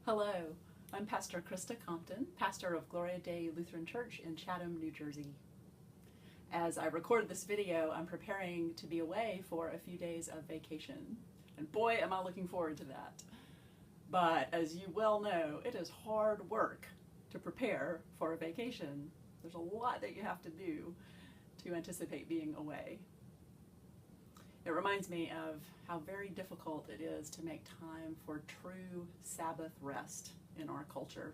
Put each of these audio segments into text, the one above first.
Hello, I'm Pastor Krista Compton, pastor of Gloria Dei Lutheran Church in Chatham, New Jersey. As I record this video, I'm preparing to be away for a few days of vacation, and boy am I looking forward to that. But as you well know, it is hard work to prepare for a vacation. There's a lot that you have to do to anticipate being away. It reminds me of how very difficult it is to make time for true Sabbath rest in our culture.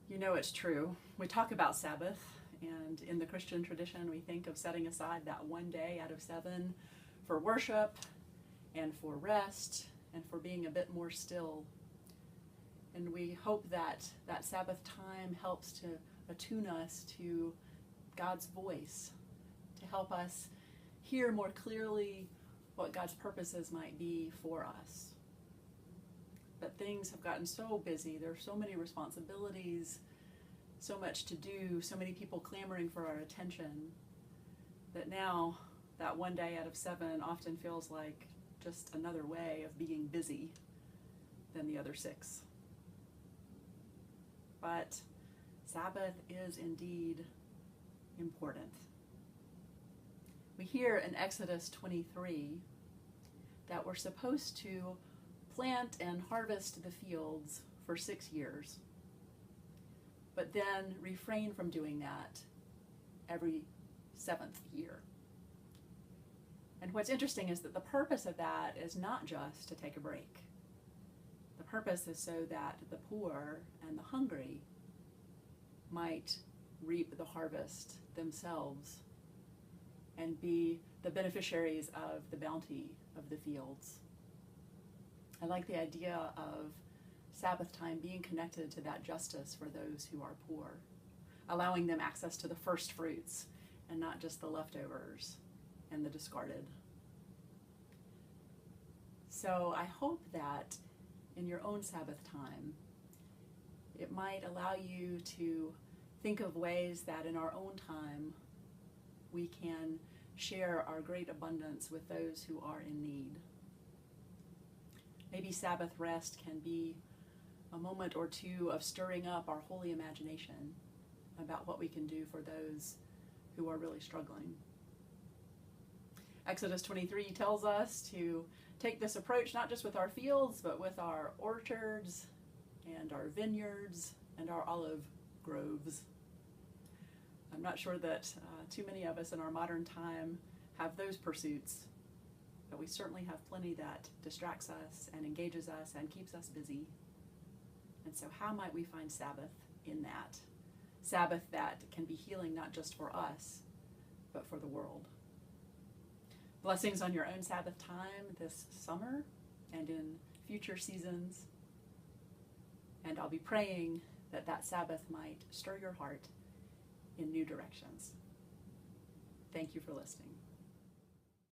You know it's true. We talk about Sabbath, and in the Christian tradition we think of setting aside that one day out of 7 for worship and for rest and for being a bit more still. And we hope that that Sabbath time helps to attune us to God's voice, to help us hear more clearly what God's purposes might be for us. But things have gotten so busy, there are so many responsibilities, so much to do, so many people clamoring for our attention, that now that one day out of 7 often feels like just another way of being busy than the other 6. But Sabbath is indeed important. We hear in Exodus 23 that we're supposed to plant and harvest the fields for 6 years, but then refrain from doing that every 7th year. And what's interesting is that the purpose of that is not just to take a break. The purpose is so that the poor and the hungry might reap the harvest themselves and be the beneficiaries of the bounty of the fields. I like the idea of Sabbath time being connected to that justice for those who are poor, allowing them access to the first fruits and not just the leftovers and the discarded. So I hope that in your own Sabbath time, it might allow you to think of ways that in our own time we can share our great abundance with those who are in need. Maybe Sabbath rest can be a moment or two of stirring up our holy imagination about what we can do for those who are really struggling. Exodus 23 tells us to take this approach not just with our fields, but with our orchards and our vineyards and our olive groves. I'm not sure that too many of us in our modern time have those pursuits, but we certainly have plenty that distracts us and engages us and keeps us busy. And so how might we find Sabbath in that? Sabbath that can be healing not just for us, but for the world. Blessings on your own Sabbath time this summer and in future seasons. And I'll be praying that that Sabbath might stir your heart in new directions. Thank you for listening.